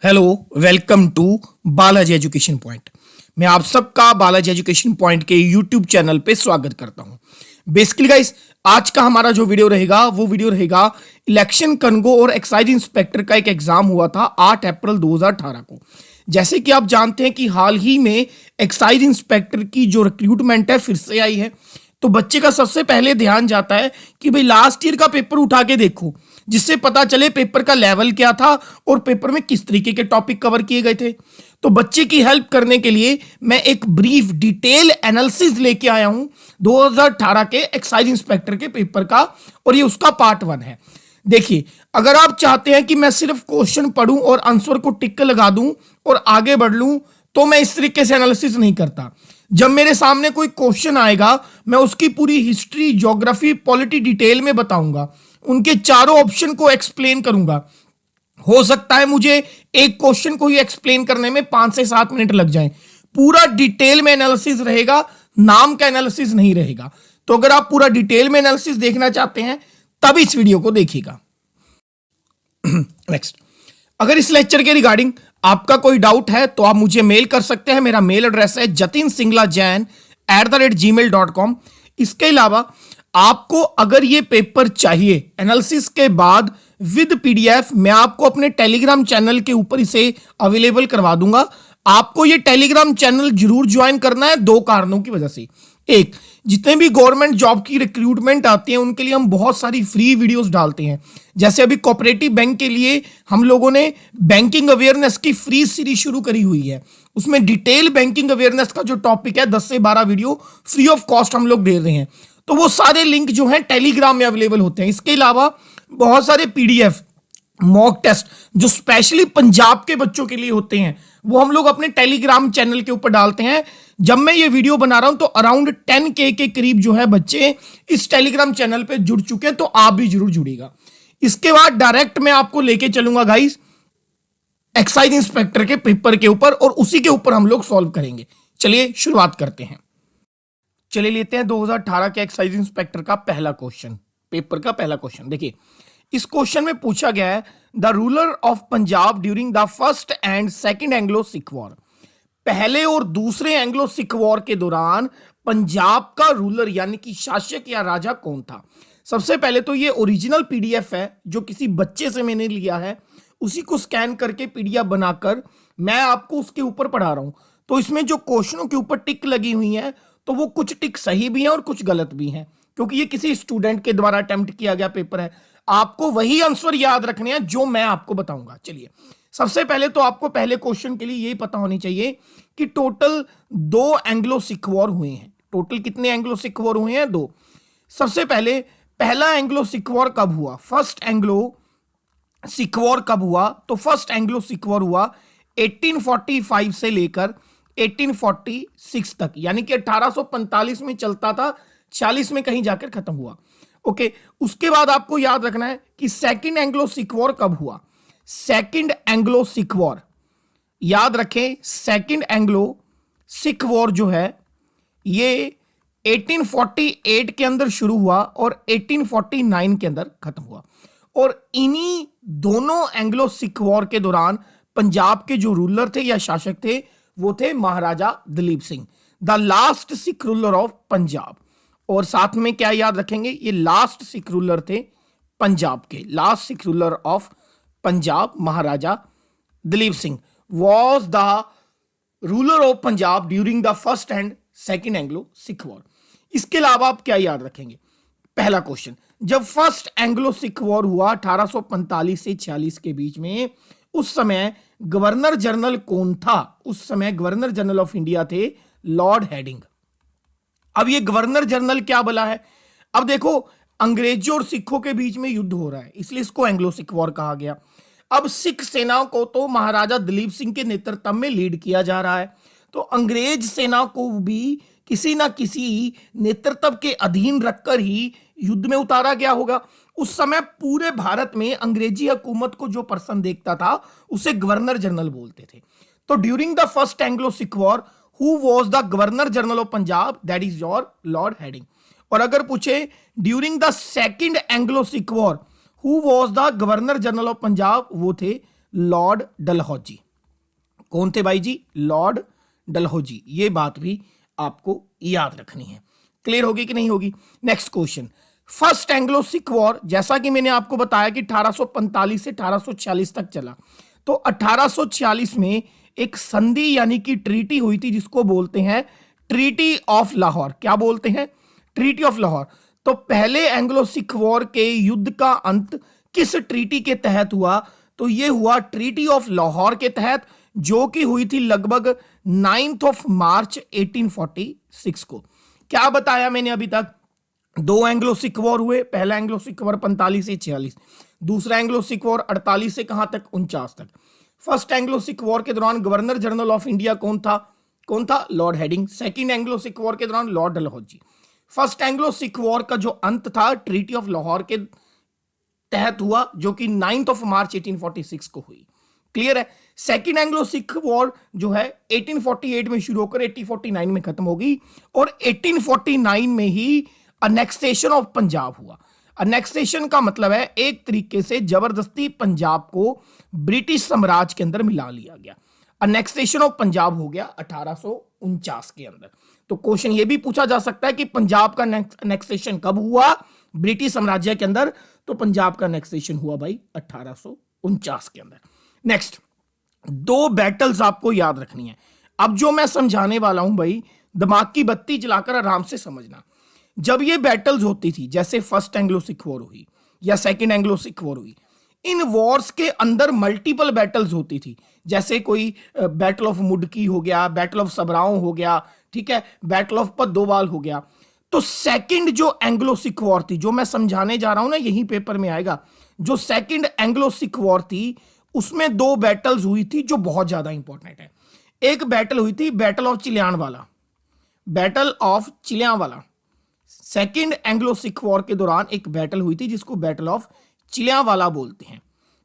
Hello, welcome to Balaji education point. मैं आप सबका बालाजी एजुकेशन पॉइंट के यूट्यूब चैनल पे स्वागत करता हूं। बेसिकली गाइस, आज का हमारा जो वीडियो रहेगा वो वीडियो रहेगा इलेक्शन कनगो और एक्साइज इंस्पेक्टर का एक एग्जाम हुआ था 8 अप्रैल 2018 को। जैसे कि आप जानते हैं कि हाल ही में एक्साइज इंस्पेक्टर की जो रिक्रूटमेंट है फिर से आई है। तो बच्चे का सबसे पहले ध्यान जाता है कि भाई लास्ट ईयर का पेपर उठा के देखो, जिससे पता चले पेपर का लेवल क्या था और पेपर में किस तरीके के टॉपिक कवर किए गए थे। तो बच्चे की हेल्प करने के लिए मैं एक ब्रीफ डिटेल एनालिसिस लेके आया हूं 2018 के एक्साइज इंस्पेक्टर के पेपर का, और ये उसका पार्ट 1 है। देखिए, अगर आप चाहते हैं कि मैं सिर्फ क्वेश्चन पढ़ूं और आंसर को टिक लगा दूं और आगे बढ़ लूं, तो मैं इस तरीके से एनालिसिस नहीं करता। जब मेरे सामने कोई क्वेश्चन आएगा, मैं उसकी पूरी हिस्ट्री, ज्योग्राफी, पॉलिटी डिटेल में बताऊंगा, उनके चारों ऑप्शन को एक्सप्लेन करूंगा। हो सकता है मुझे एक क्वेश्चन को ही एक्सप्लेन करने में 5 से 7 मिनट लग जाएं। पूरा डिटेल में एनालिसिस रहेगा, नाम का एनालिसिस नहीं रहेगा। तो अगर आप पूरा डिटेल में एनालिसिस देखना चाहते हैं तब इस वीडियो को देखिएगा। नेक्स्ट, अगर इस लेक्चर के रिगार्डिंग आपका कोई डाउट है तो आप मुझे मेल कर सकते हैं। मेरा मेल एड्रेस है jatinsinghalajain@gmail.com। इसके अलावा आपको अगर ये पेपर चाहिए एनालिसिस के बाद विद पीडीएफ, मैं आपको अपने टेलीग्राम चैनल के ऊपर इसे अवेलेबल करवा दूंगा। आपको ये टेलीग्राम चैनल जरूर ज्वाइन करना है 2 कारणों की वजह से। एक, जितने भी गवर्नमेंट जॉब की रिक्रूटमेंट आती है उनके लिए हम बहुत सारी फ्री वीडियोस डालते हैं। जैसे अभी कोऑपरेटिव बैंक के लिए हम लोगों ने बैंकिंग अवेयरनेस की फ्री सीरीज शुरू करी हुई है। उसमें डिटेल बैंकिंग अवेयरनेस का जो टॉपिक है 10 से 12 वीडियो फ्री ऑफ कॉस्ट हम लोग दे रहे हैं। तो वो सारे लिंक जो हैं टेलीग्राम में अवेलेबल होते हैं। इसके अलावा बहुत सारे पीडीएफ, मॉक टेस्ट जो स्पेशली पंजाब के बच्चों के लिए होते हैं, वो हम लोग अपने टेलीग्राम चैनल के ऊपर डालते हैं। जब मैं ये वीडियो बना रहा हूं तो अराउंड 10K के करीब जो है बच्चे इस टेलीग्राम चैनल पे जुड़ चुके हैं, तो आप भी जरूर जुड़िएगा। इसके बाद डायरेक्ट मैं आपको लेके चलूंगा गाइस एक्साइज इंस्पेक्टर के पेपर के ऊपर, और उसी के ऊपर हम लोग सॉल्व करेंगे। चलिए शुरुआत करते हैं। चलिए लेते हैं 2018 के एक्साइज इंस्पेक्टर का पहला क्वेश्चन, पेपर का पहला क्वेश्चन। देखिए, इस क्वेश्चन में पूछा गया है the ruler of Punjab during the first and second Anglo Sikh war. पहले और दूसरे एंग्लो सिख वॉर के दौरान पंजाब का रूलर यानी कि शासक या राजा कौन था। सबसे पहले तो ये ओरिजिनल पीडीएफ है जो किसी बच्चे से मैंने लिया है, उसी को स्कैन करके पीडीएफ बनाकर मैं आपको उसके ऊपर पढ़ा रहा हूं। तो इसमें जो क्वेश्चनों के ऊपर टिक लगी हुई है, तो वो कुछ टिक सही भी हैं और कुछ गलत भी हैं, क्योंकि ये किसी स्टूडेंट के द्वारा अटेम्प्ट किया गया पेपर है। आपको वही आंसर याद रखने हैं जो मैं आपको बताऊंगा। चलिए, सबसे पहले तो आपको पहले क्वेश्चन के लिए यही पता होनी चाहिए कि टोटल 2 एंग्लो सिख वॉर हुए हैं। टोटल कितने एंग्लो सिख वॉर हुए हैं? 2। सबसे पहले पहला एंग्लो सिख वॉर कब हुआ? फर्स्ट एंग्लो सिख वॉर कब हुआ? तो फर्स्ट एंग्लो सिख वॉर हुआ 1845 से लेकर 1846 तक, यानी कि 1845 में चलता था, 46 में कहीं जाकर खत्म हुआ। ओके, उसके बाद आपको याद रखना है कि सेकंड एंग्लो सिख वॉर कब हुआ। सेकंड एंग्लो सिख वॉर, याद रखें, सेकंड एंग्लो सिख वॉर जो है ये 1848 के अंदर शुरू हुआ और 1849 के अंदर खत्म हुआ। और इन्हीं दोनों एंग्लो सिख वॉर के दौरान पंजाब के जो रूलर थे या शासक थे वो थे Maharaja Duleep Singh, the last Sikh ruler of Punjab. और साथ में क्या याद रखेंगे, ये लास्ट सिख रूलर थे पंजाब के, last Sikh ruler of Punjab Maharaja Duleep Singh was the ruler of Punjab during the first and second Anglo Sikh war. इसके अलावा आप क्या याद रखेंगे? पहला क्वेश्चन, जब फर्स्ट एंग्लो सिख वॉर हुआ 1845 से 46 के बीच में, उस समय गवर्नर जनरल कौन था? उस समय गवर्नर जनरल ऑफ इंडिया थे लॉर्ड हेडिंग। अब ये गवर्नर जनरल क्या बोला है? अब देखो, अंग्रेजों और सिखों के बीच में युद्ध हो रहा है, इसलिए इसको एंग्लो सिख वॉर कहा गया। अब सिख सेना को तो महाराजा दलीप सिंह के नेतृत्व में लीड किया जा रहा है, तो अंग्रेज सेना को भी किसी ना किसी नेतृत्व के अधीन रखकर ही युद्ध में उतारा गया होगा। उस समय पूरे भारत में अंग्रेजी हुकूमत को जो पर्सन देखता था उसे गवर्नर जनरल बोलते थे। तो during the first Anglo Sikh war who was the governor general of Punjab? That is your Lord heading. और अगर पूछे during the second Anglo Sikh war who was the governor general of Punjab? वो थे लॉर्ड डलहौजी। कौन थे भाई जी? लॉर्ड डलहौजी। ये बात भी आपको याद रखनी है। क्लियर होगी कि नहीं होगी? Next question, first Anglo Sikh war, जैसा कि मैंने आपको बताया कि 1845 से 1846 तक चला, तो 1846 में एक संधि यानी कि ट्रीटी हुई थी जिसको बोलते हैं ट्रीटी ऑफ लाहौर। क्या बोलते हैं? Treaty of Lahore. तो पहले एंग्लो सिख वॉर के युद्ध का अंत किस ट्रीटी के तहत हुआ? तो यह हुआ ट्रीटी ऑफ लाहौर के तहत, जो कि हुई थी लगभग 9 मार्च 1846 को। क्या बताया मैंने अभी तक? दो एंग्लो सिख वॉर हुए। पहला एंग्लो सिख वॉर 45 से 46, दूसरा एंग्लो सिख वॉर 48 से कहां तक? 49 तक। फर्स्ट एंग्लो सिख वॉर के दौरान गवर्नर जनरल ऑफ इंडिया कौन था? कौन था? Lord heading. Second Anglo Sikh war के दौरान Lord Dalhousie. First Anglo Sikh war का जो अंत था ट्रीटी ऑफ लाहौर के तहत हुआ, जो कि 9 मार्च 1846 को हुई। क्लियर है? सेकंड एंग्लो सिख वॉर जो है 1848 में शुरू होकर 1849 में खत्म हो गई, और 1849 में ही अनेक्सेशन ऑफ पंजाब हुआ। अनेक्सेशन का मतलब है एक तरीके से जबरदस्ती पंजाब को ब्रिटिश साम्राज्य के अंदर मिला लिया गया। अनेक्सेशन ऑफ पंजाब हो गया 1849 के अंदर। तो क्वेश्चन ये भी पूछा जा सकता है कि पंजाब का अनेक्सेशन कब हुआ ब्रिटिश साम्राज्य के अंदर? तो पंजाब का अनेक्सेशन हुआ भाई 1849 के अंदर। नेक्स्ट, दो बैटल्स आपको याद रखनी है। अब जो मैं समझाने वाला हूं भाई, दिमाग की बत्ती जलाकर आराम से समझना। जब ये बैटल्स होती थी, जैसे फर्स्ट एंग्लो सिख वॉर हुई या सेकंड एंग्लो सिख वॉर हुई, इन वॉर्स के अंदर मल्टीपल बैटल्स होती थी। जैसे कोई बैटल ऑफ मुडकी हो गया, बैटल ऑफ सबराओं हो गया, ठीक है, बैटल ऑफ पद्दोवाल हो गया। तो सेकंड जो एंग्लो सिख वॉर थी, जो मैं समझाने जा रहा हूं ना, यही पेपर में आएगा। जो सेकंड एंग्लो सिख वॉर थी उसमें दो बैटल्स हुई थी जो बहुत ज्यादा इंपॉर्टेंट है। एक बैटल हुई थी battle of Chillianwala, battle of Chillianwala. Second Anglo Sikh war के दौरान एक बैटल हुई थी जिसको बैटल ऑफ चिलियानवाला बोलते हैं।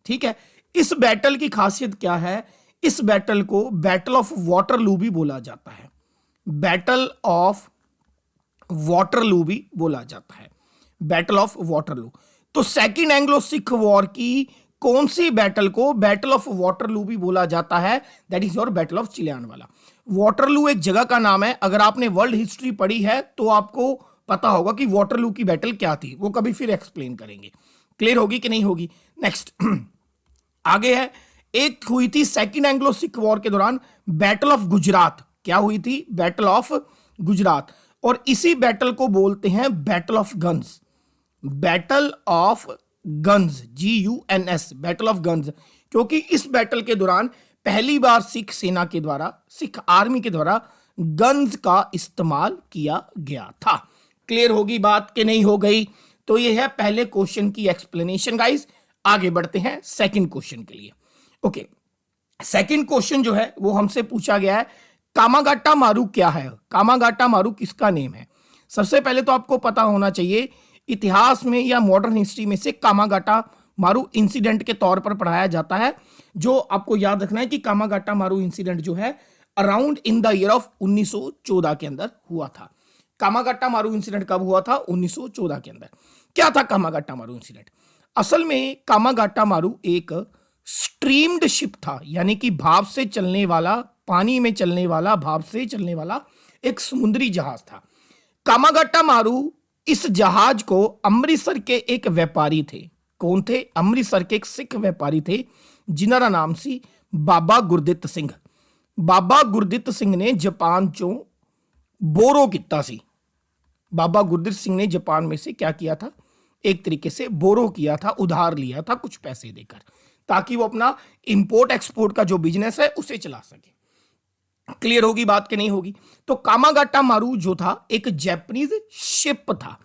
ठीक है, इस बैटल की खासियत क्या है? इस बैटल को बैटल ऑफ वाटरलू भी बोला जाता है। बैटल ऑफ वाटरलू भी बोला जाता है, बैटल ऑफ वाटरलू। तो सेकंड एंग्लो सिख वॉर की कौन सी बैटल को बैटल ऑफ वाटरलू भी बोला जाता है? That is your battle of Chillianwala. Waterloo एक जगह का नाम है। अगर आपने वर्ल्ड हिस्ट्री पढ़ी है तो आपको पता होगा कि वाटरलू की बैटल क्या थी, वो कभी फिर एक्सप्लेन करेंगे। क्लियर होगी कि नहीं होगी? नेक्स्ट आगे है, एक हुई थी सेकंड एंग्लो सिख वॉर के दौरान बैटल ऑफ गुजरात। क्या हुई थी? Battle of Gujarat. और इसी बैटल को बोलते हैं battle of guns. Battle of guns, GUNS, battle of guns. क्योंकि इस बैटल के दौरान पहली बार सिख सेना के द्वारा, सिख आर्मी के द्वारा गन्स का इस्तेमाल किया गया था। क्लियर होगी बात कि नहीं हो गई? तो ये है पहले क्वेश्चन की एक्सप्लेनेशन गाइस। आगे बढ़ते हैं सेकंड क्वेश्चन के लिए। ओके, सेकंड क्वेश्चन जो है वो हमसे पूछा गया है, कामागाटा मारू क्या है? कामागाटा मारू किसका नेम है? सबसे पहले तो आपको पता होना चाहिए, इतिहास में या मॉडर्न हिस्ट्री में से कामागाटा मारू इंसिडेंट के तौर पर पढ़ाया जाता है। जो आपको याद रखना है कि कामागाटा मारू इंसिडेंट जो है around in the year of 1914 के अंदर हुआ था। कामागाटा मारू इंसिडेंट कब हुआ था? 1914 के अंदर। क्या था कामागाटा मारू इंसिडेंट? असल में कामागाटा मारू एक स्ट्रीम्ड शिप था, यानी कि भाप से चलने वाला, पानी में चलने वाला, भाप से चलने वाला एक समुद्री जहाज था। कामागाटा मारू, इस जहाज को अमृतसर के एक व्यापारी थे। कौन थे? अमृतसर के एक सिख व्यापारी थे जिन्हां नाम सी बाबा गुरदित सिंह। बाबा गुरदित सिंह ने जापान चों बोरो किया सी। बाबा गुरदित सिंह ने जापान में से क्या किया था? एक तरीके से बोरो किया था, उधार लिया था कुछ पैसे देकर, ताकि वो अपना इंपोर्ट एक्सपोर्ट का जो बिजनेस है उसे चला सके। क्लियर होगी बात कि नहीं होगी? तो कामागाटा मारू जो था एक जापानीज शिप था।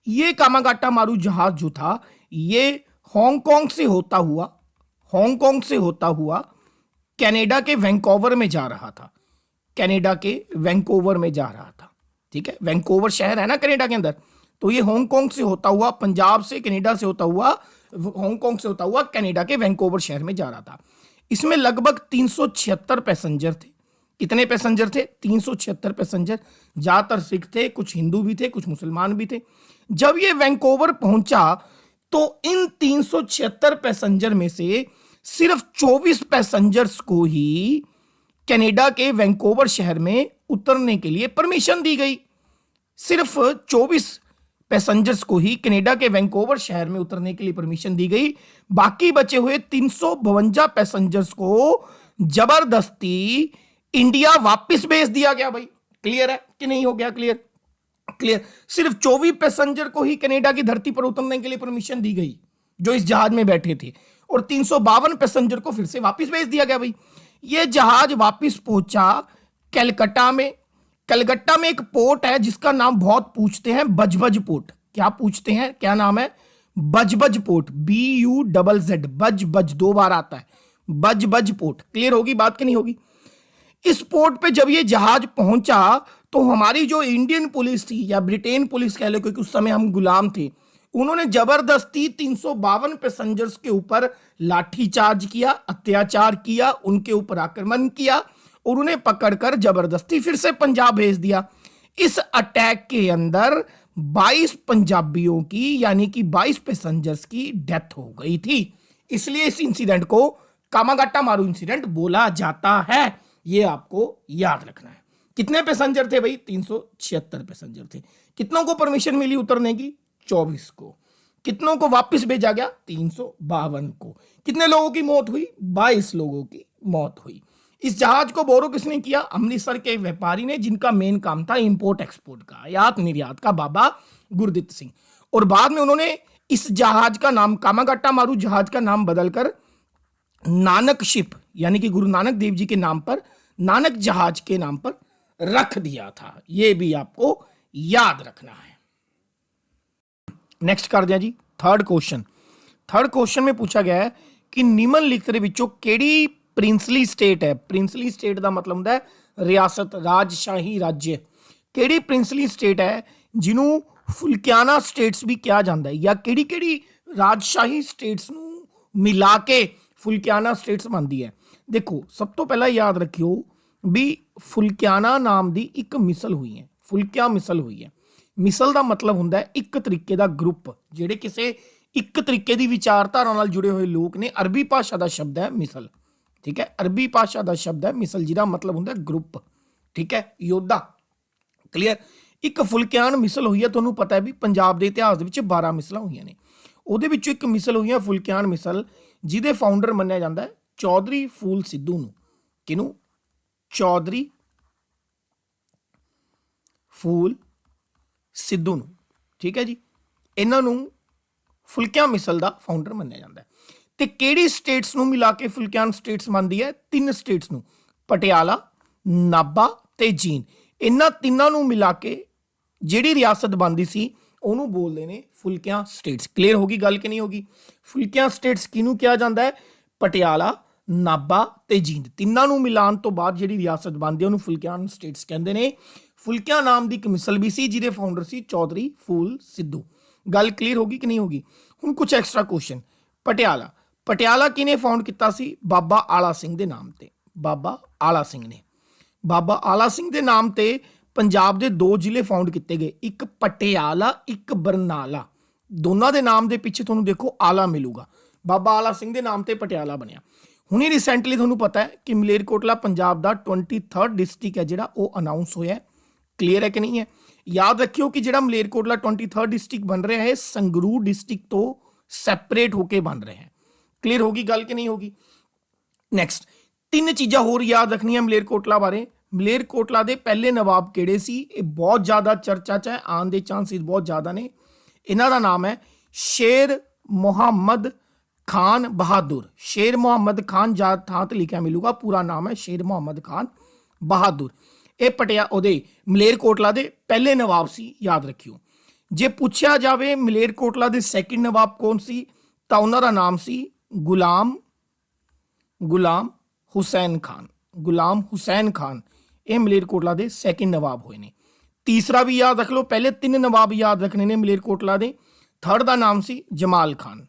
ये कामागाटा मारू जहाज जो था ये हांगकांग से होता हुआ कनाडा के वैंकूवर में जा रहा था। कनाडा के वैंकूवर में जा रहा था। ठीक है, वैंकूवर शहर है ना कनाडा के अंदर। तो ये हांगकांग से होता हुआ, पंजाब से कनाडा से होता हुआ, हांगकांग से होता हुआ कनाडा के वैंकूवर शहर में जा रहा था। इसमें लगभग 376 पैसेंजर थे। कितने पैसेंजर थे? 376 पैसेंजर। ज्यादातर सिख थे, कुछ हिंदू भी थे, कुछ मुसलमान भी थे। जब ये वैंकूवर पहुंचा तो इन 376 पैसेंजर में से सिर्फ 24 पैसेंजर्स को ही कनाडा के वैंकूवर शहर में उतरने के लिए परमिशन दी गई। सिर्फ 24 पैसेंजर्स को ही कनाडा के वैंकूवर शहर में उतरने के लिए परमिशन दी गई। बाकी बचे हुए 352 पैसेंजर्स को जबरदस्ती इंडिया वापस भेज दिया गया। भाई क्लियर है कि नहीं हो गया क्लियर? क्लियर। सिर्फ 24 पैसेंजर को ही कनाडा की धरती पर उतरने के लिए परमिशन दी गई जो इस जहाज में बैठे थे, और 352 पैसेंजर को फिर से वापस भेज दिया गया। भाई यह जहाज वापस पहुंचा कलकत्ता में। कलकत्ता में एक पोर्ट है जिसका नाम बहुत पूछते हैं, बजबज पोर्ट। क्या पूछते हैं, क्या नाम है? बजबज पोर्ट, BUZZ, बजबज, 2 बार आता है, बजबज पोर्ट। क्लियर होगी बात कि नहीं होगी? इस पोर्ट पे जब ये जहाज पहुंचा तो हमारी जो इंडियन पुलिस थी, या ब्रिटेन पुलिस कह लो क्योंकि उस समय हम गुलाम थे, उन्होंने जबरदस्ती 352 पैसेंजर्स के ऊपर लाठीचार्ज किया, अत्याचार किया, उनके ऊपर आक्रमण किया और उन्हें पकड़कर जबरदस्ती फिर से पंजाब भेज दिया। इस अटैक के अंदर 22 पंजाबियों की, यानी कि 22 पैसेंजर्स की डेथ हो गई थी। इसलिए इस इंसिडेंट को कामागाटा मारू इंसिडेंट बोला जाता है। यह आपको याद रखना है। कितने पैसेंजर थे भाई? 376 पैसेंजर थे। कितनों को परमिशन मिली उतरने की? 24 को। कितनों को वापस भेजा गया? 352 को। कितने लोगों की मौत हुई? 22 लोगों की मौत हुई। इस जहाज को बोरो किसने किया? अमृतसर के एक व्यापारी ने, जिनका मेन काम था इंपोर्ट एक्सपोर्ट का, आयात निर्यात का, बाबा गुरदित्त सिंह। और बाद में उन्होंने इस जहाज का नाम, कामागाटा मारू जहाज का नाम बदलकर नानक शिप, यानी कि गुरु नानक देव जी के नाम पर, नानक जहाज के नाम पर रख दिया था। यह भी आपको याद रखना है। नेक्स्ट कर दिया जी थर्ड क्वेश्चन। थर्ड क्वेश्चन में पूछा गया है कि निम्नलिखित दे विचों केड़ी प्रिंसली स्टेट है? प्रिंसली स्टेट का मतलब होता है रियासत, राजशाही राज्य। केड़ी प्रिंसली स्टेट है जिन्हों फुल्कियाना स्टेट्स भी कहा जाता है, या केड़ी केड़ी राजशाही स्टेट्स नूं मिला के फुल्कियाना स्टेट्स बनती है? देखो सब तो पहला याद रखियो भी फुल्कियाना नाम की एक मिसल हुई है, फुल्किया मिसल हुई है। मिसल का मतलब होंदा है एक तरीके का ग्रुप, ਜਿਹੜੇ ਕਿਸੇ एक तरीके की विचारधारा नाल जुड़े हुए लोग ने। अरबी भाषा का शब्द है मिसल, ठीक है, अरबी भाषा का शब्द है मिसल, जिहदा मतलब होंदा है ग्रुप, ठीक है, योद्धा। क्लीयर। एक फुल्कियान मिसल हुई है, तुहानूं पता है भी पंजाब के इतिहास दे विच 12 मिसलां हुई ने, उहदे विचों एक मिसल हुई है फुल्कियान मिसल, जिहदे फाउंडर मन्निया जाता है चौधरी फूल सिद्धू नूं। किहनूं? चौधरी फूल सिद्धू नूं, ठीक है जी। इन्हां नूं फुल्कियां मिसल का फाउंडर मन्निया जाता है। ते किहड़ी स्टेट्स नूं मिला के फुल्कियान स्टेट्स बनदी है? 3 स्टेट्स नूं, पटियाला, नाभा ते जींद। इन्हां तिन्नां नूं मिला के जिहड़ी रियासत बनदी सी ਉਹਨੂੰ बोलते हैं फुल्कियां स्टेट्स। क्लीयर होगी गल कि नहीं होगी? फुल्कियां स्टेट्स किनू कहा जाता है? पटियाला, नाभा ते जींद, तिन्नां नूं मिलान तो बाद जिहड़ी रियासत बनदी है ਉਹਨੂੰ फुल्कियान स्टेट्स कहंदे ने। फुल्कियां नाम की एक मिसल भी सी जिहदे फाउंडर सी चौधरी फूल सिद्धू। गल क्लीयर होगी कि नहीं होगी? हुण कुछ एक्स्ट्रा क्वेश्चन। पटियाला, पटियाला किने फाउंड किया सी? बाबा आला सिंह के नाम ते, बाबा आला सिंह ने। बाबा आला सिंह के नाम ते पंजाब के 2 जिले फाउंड किए गए, एक पटियाला, एक बरनाला। दोनों के नाम के पिछे तुहानूं देखो आला मिलूगा। बाबा आला सिंह के नाम से पटियाला बनया। हुणे रिसेंटली तुहानूं पता है कि मलेरकोटला पंजाब का 23rd डिस्ट्रिक्ट है जिहड़ा वो अनाउंस होया है। क्लीयर है कि नहीं है? याद रखियो कि जिहड़ा मलेरकोटला 23rd डिस्ट्रिक्ट बन रहा है संगरूर डिस्ट्रिक्ट तो सैपरेट होकर बन रहे हैं। क्लीयर होगी गल कि नहीं होगी? नैक्सट 3 चीज़ां होर याद रखनियां मलेरकोटला बारे। मलेरकोटला के पहले नवाब किहड़े सी? ये बहुत ज़्यादा चर्चा च है, आने के चांसिस बहुत ज़्यादा ने। इन्हां दा नाम है शेर मुहम्मद खान बहादुर। शेर मुहम्मद खान ज़्यादा थां ते लिखा मिलूगा, पूरा नाम है शेर मुहम्मद खान बहादुर। ये पटिया उहदे मलेरकोटला के पहले नवाब सी, याद रखियो। जे पूछा जाए मलेरकोटला के सैकेंड नवाब कौन सी, तो उन्हां दा नाम सी गुलाम हुसैन खान। गुलाम हुसैन खान ये मलेरकोटला के सैकेंड नवाब हुए ने। तीसरा भी याद रख लो, पहले 3 नवाब याद रखने ने मलेरकोटला के। थर्ड का नाम सी जमाल खान,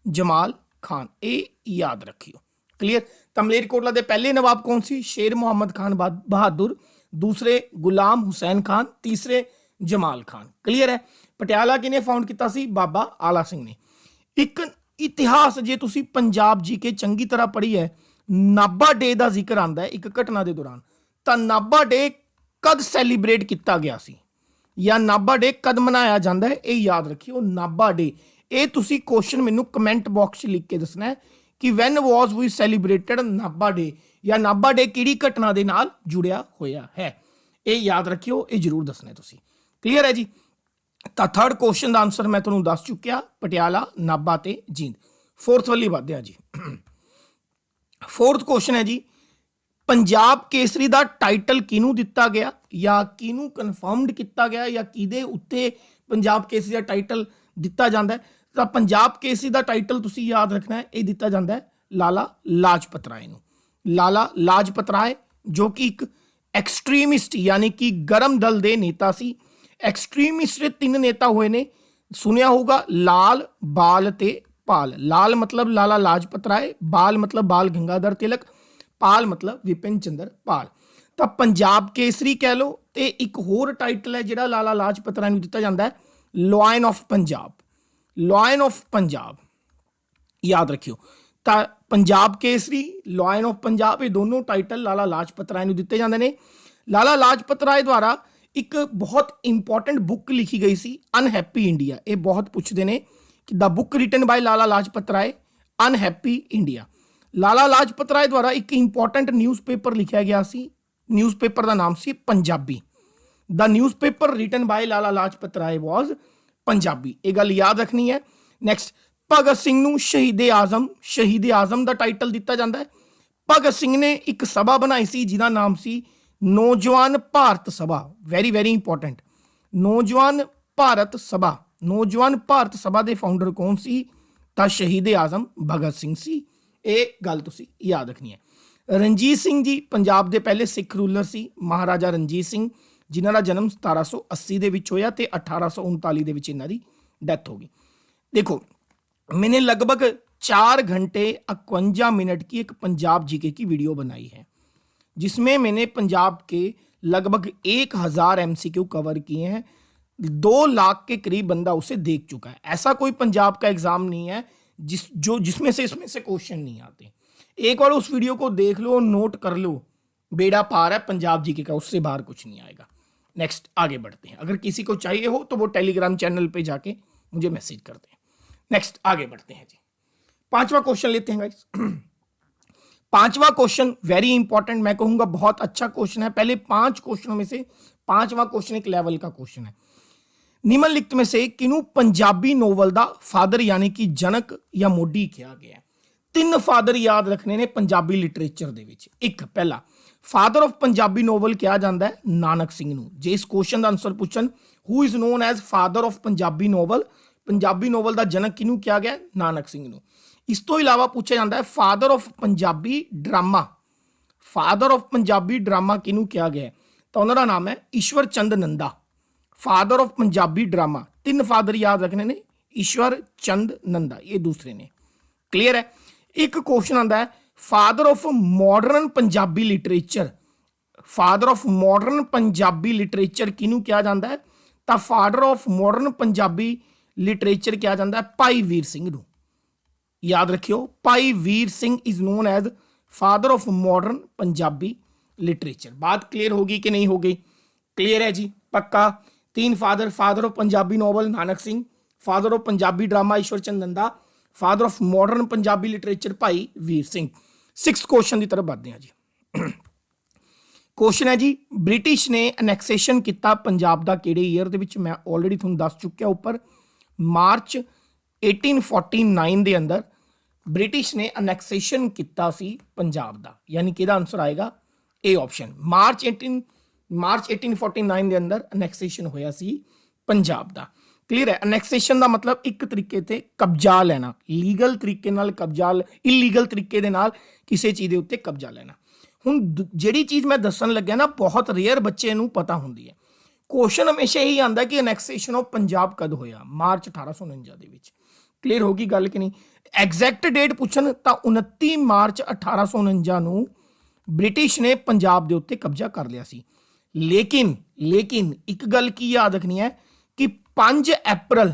जमाल खान, ये याद रखियो। क्लीयर। तो मलेरकोटला के पहले नवाब कौन सी? शेर मुहम्मद खान बहादुर, दूसरे गुलाम हुसैन खान, तीसरे जमाल खान। क्लीयर है। पटियाला किने फाउंड किया सी? बाबा आला सिंह ने। एक ਇਤਿਹਾਸ ਜੇ ਤੁਸੀਂ ਪੰਜਾਬ ਜੀਕੇ ਚੰਗੀ ਤਰ੍ਹਾਂ ਪੜ੍ਹੀ ਹੈ, ਨਾਭਾ ਡੇ ਦਾ ਜ਼ਿਕਰ ਆਉਂਦਾ ਹੈ ਇੱਕ ਘਟਨਾ ਦੇ ਦੌਰਾਨ। ਤਾਂ ਨਾਭਾ ਡੇ ਕਦ ਸੈਲੀਬ੍ਰੇਟ ਕੀਤਾ ਗਿਆ ਸੀ ਜਾਂ ਨਾਭਾ ਡੇ ਕਦ ਮਨਾਇਆ ਜਾਂਦਾ ਹੈ, ਇਹ ਯਾਦ ਰੱਖਿਓ। ਨਾਭਾ ਡੇ, ਇਹ ਤੁਸੀਂ ਕੁਐਸਚਨ ਮੈਨੂੰ ਕਮੈਂਟ ਬਾਕਸ 'ਚ ਲਿਖ ਕੇ ਦੱਸਣਾ ਹੈ ਕਿ ਵੈਨ ਵਾਜ਼ ਵੀ ਸੈਲੀਬ੍ਰੇਟਡ ਨਾਭਾ ਡੇ, ਜਾਂ ਨਾਭਾ ਡੇ ਕਿਹੜੀ ਘਟਨਾ ਦੇ ਨਾਲ ਜੁੜਿਆ ਹੋਇਆ ਹੈ, ਇਹ ਯਾਦ ਰੱਖਿਓ, ਇਹ ਜ਼ਰੂਰ ਦੱਸਣਾ ਤੁਸੀਂ। ਕਲੀਅਰ ਹੈ ਜੀ। ਤਾਂ ਥਰਡ ਕੁਐਸਚਨ ਦਾ ਆਨਸਰ ਮੈਂ ਤੁਹਾਨੂੰ ਦੱਸ ਚੁੱਕਿਆ, ਪਟਿਆਲਾ, ਨਾਭਾ ਤੇ ਜੀਂਦ। ਫੋਰਥ ਵਾਲੀ ਵਧਦੇ ਆ ਜੀ। ਫੋਰਥ ਕੁਐਸਚਨ ਹੈ ਜੀ, ਪੰਜਾਬ ਕੇਸਰੀ ਦਾ ਟਾਈਟਲ ਕਿਹਨੂੰ ਦਿੱਤਾ ਗਿਆ ਜਾਂ ਕਿਹਨੂੰ ਕਨਫਰਮਡ ਕੀਤਾ ਗਿਆ ਜਾਂ ਕਿਹਦੇ ਉੱਤੇ ਪੰਜਾਬ ਕੇਸਰੀ ਦਾ ਟਾਈਟਲ ਦਿੱਤਾ ਜਾਂਦਾ ਹੈ। ਤਾਂ ਪੰਜਾਬ ਕੇਸਰੀ ਦਾ ਟਾਈਟਲ ਤੁਸੀਂ ਯਾਦ ਰੱਖਣਾ ਹੈ, ਇਹ ਦਿੱਤਾ ਜਾਂਦਾ ਹੈ ਲਾਲਾ ਲਾਜਪਤ ਰਾਏ ਨੂੰ। ਲਾਲਾ ਲਾਜਪਤ ਰਾਏ ਜੋ ਕਿ ਇੱਕ ਐਕਸਟ੍ਰੀਮਿਸਟ ਯਾਨੀ ਕਿ ਗਰਮ ਦਲ ਦੇ ਨੇਤਾ ਸੀ। ਐਕਸਟ੍ਰੀਮਿਸਟ ਦੇ 3 ਨੇਤਾ ਹੋਏ ਨੇ, ਸੁਣਿਆ ਹੋਊਗਾ, ਲਾਲ, ਬਾਲ ਤੇ ਪਾਲ। ਲਾਲ ਮਤਲਬ ਲਾਲਾ ਲਾਜਪਤ ਰਾਏ, ਬਾਲ ਮਤਲਬ ਬਾਲ ਗੰਗਾਧਰ ਤਿਲਕ, ਪਾਲ ਮਤਲਬ ਵਿਪਿਨ ਚੰਦਰ ਪਾਲ। ਤਾਂ ਪੰਜਾਬ ਕੇਸਰੀ ਕਹਿ ਲਓ, ਤੇ ਇੱਕ ਹੋਰ ਟਾਈਟਲ ਹੈ ਜਿਹੜਾ ਲਾਲਾ ਲਾਜਪਤ ਰਾਏ ਨੂੰ ਦਿੱਤਾ ਜਾਂਦਾ ਹੈ, line of Punjab. Line of Punjab ਯਾਦ ਰੱਖਿਓ। ਤਾਂ ਪੰਜਾਬ ਕੇਸਰੀ, ਲਾਇਨ ਆਫ ਪੰਜਾਬ, ਇਹ ਦੋਨੋਂ ਟਾਈਟਲ ਲਾਲਾ ਲਾਜਪਤ ਰਾਏ ਨੂੰ ਦਿੱਤੇ ਜਾਂਦੇ ਨੇ। ਲਾਲਾ ਲਾਜਪਤ ਰਾਏ ਦੁਆਰਾ ਇੱਕ ਬਹੁਤ ਇੰਪੋਰਟੈਂਟ ਬੁੱਕ ਲਿਖੀ ਗਈ ਸੀ, ਅਨਹੈਪੀ ਇੰਡੀਆ। ਇਹ ਬਹੁਤ ਪੁੱਛਦੇ ਨੇ ਕਿ the book written by Lala Lajpat Rai, unhappy India. Lala Lajpat Rai ਦੁਆਰਾ ਇੱਕ ਇੰਪੋਰਟੈਂਟ ਨਿਊਜ਼ਪੇਪਰ ਲਿਖਿਆ ਗਿਆ ਸੀ, ਨਿਊਜ਼ਪੇਪਰ ਦਾ ਨਾਮ ਸੀ ਪੰਜਾਬੀ। ਦਾ newspaper written by Lala Lajpat ਰਾਏ ਵਾਜ਼ ਪੰਜਾਬੀ, ਇਹ ਗੱਲ ਯਾਦ ਰੱਖਣੀ ਹੈ। ਨੈਕਸਟ, ਭਗਤ ਸਿੰਘ ਨੂੰ ਸ਼ਹੀਦ-ਏ ਆਜ਼ਮ, ਸ਼ਹੀਦ-ਏ ਆਜ਼ਮ ਦਾ ਟਾਈਟਲ ਦਿੱਤਾ ਜਾਂਦਾ ਹੈ। ਭਗਤ ਸਿੰਘ ਨੇ ਇੱਕ ਸਭਾ ਬਣਾਈ ਸੀ ਜਿਹਦਾ ਨਾਮ ਸੀ ਨੌਜਵਾਨ Bharat Sabha. Very very important, ਨੌਜਵਾਨ ਭਾਰਤ ਸਭਾ। ਨੌਜਵਾਨ ਭਾਰਤ ਸਭਾ ਦੇ ਫਾਊਂਡਰ ਕੌਣ ਸੀ? ਤਾਂ ਸ਼ਹੀਦ-ਏ ਆਜ਼ਮ ਭਗਤ ਸਿੰਘ ਸੀ। ਇਹ ਗੱਲ ਤੁਸੀਂ ਯਾਦ ਰੱਖਣੀ ਹੈ। ਰਣਜੀਤ ਸਿੰਘ ਜੀ ਪੰਜਾਬ ਦੇ ਪਹਿਲੇ ਸਿੱਖ ਰੂਲਰ ਸੀ, ਮਹਾਰਾਜਾ ਰਣਜੀਤ ਸਿੰਘ, ਜਿਨ੍ਹਾਂ ਦਾ ਜਨਮ 1780 ਦੇ ਵਿੱਚ ਹੋਇਆ ਤੇ 1839 ਦੇ ਵਿੱਚ ਇਹਨਾਂ ਦੀ ਡੈਥ ਹੋ ਗਈ। देखो मैंने लगभग 4 घंटे 51 मिनट की एक पंजाब जीके की वीडियो बनाई है जिसमें मैंने पंजाब के लगभग 1000 MCQ कवर किए हैं। 2 लाख के करीब बंदा उसे देख चुका है। ऐसा कोई पंजाब का एग्जाम नहीं है जिसमें से इसमें से क्वेश्चन नहीं आते। एक बार उस वीडियो को देख लो, नोट कर लो, बेड़ा पार है पंजाब जीके का, उससे बाहर कुछ नहीं आएगा। नेक्स्ट आगे बढ़ते हैं। अगर किसी को चाहिए हो तो वो टेलीग्राम चैनल पे जाके मुझे मैसेज कर दें। नेक्स्ट आगे बढ़ते हैं जी। 5वां क्वेश्चन लेते हैं गाइस। 5वां क्वेश्चन वेरी इंपॉर्टेंट, मैं कहूंगा बहुत अच्छा क्वेश्चन है। पहले 5 क्वेश्चनों में से 5वां क्वेश्चन एक लेवल का क्वेश्चन है। निम्नलिखित में से किन्हू पंजाबी नोवल दा फादर यानी कि जनक या मोडी किया गया है। 3 फादर याद रखने ने पंजाबी लिटरेचर दे विच। एक पहला फादर ऑफ पंजाबी नोवल किया जाता है नानक सिंह नूं। जे इस क्वेश्चन का आंसर पूछन who is known as father of Punjabi novel, Punjabi novel का जनक किनू किया गया? नानक सिंह नूं। इस तो इलावा पूछा जाता है father of Punjabi drama, father of Punjabi drama किनू किया गया? तो उन्होंने नाम है Ishwar Chand Nanda. Father of Punjabi drama 3 father याद रखने ने, ईश्वर चंद नंदा, ये दूसरे ने। क्लियर है। एक क्वेश्चन आता है father of modern Punjabi literature, father of modern Punjabi literature किनू किया जाता है? तो father of modern Punjabi literature किया जाता है भाई वीर सिंह नूं। याद रखियो, Bhai Vir Singh is known as father of modern Punjabi literature. बात क्लियर होगी कि नहीं होगी? क्लियर है जी, पक्का। 3 father, father of Punjabi novel Nanak Singh, father of Punjabi drama Ishwar Chand Nanda, father of modern Punjabi literature Bhai Vir Singh. 6th question की तरफ बढ़ते हैं जी। क्वेश्चन है जी, ब्रिटिश ने अनैक्सेशन किया पंजाब का किहड़े ईयर दे विच? मैं ऑलरेडी तुहानूं दस चुकिया ऊपर, मार्च 1849 के अंदर ब्रिटिश ने अनैक्सेशन किया सी पंजाब का, यानी कि आंसर आएगा ए ऑप्शन। मार्च 1849 के अंदर अनैक्सेशन होया सी पंजाब का। क्लीयर है। अनैक्सेशन का मतलब एक तरीके से कब्जा लेना, लीगल तरीके नाल कब्जा, इलीगल तरीके दे नाल किसी चीज़ के उत्ते कब्जा लेना। हुण जिहड़ी चीज़ मैं दसन लग्या ना, बहुत रेयर बच्चे नूं पता हुंदी है। क्वेश्चन हमेशा यही आता कि अनैक्सेशन ऑफ पंजाब कद होया? मार्च 1849 दे विच। क्लीयर होगी गल कि नहीं? एग्जैक्ट डेट पुछन तो 29 मार्च 1849 नूं ब्रिटिश ने पंजाब के उत्ते कब्जा कर लिया सी। लेकिन एक गल की याद रखनी है कि 5 अप्रैल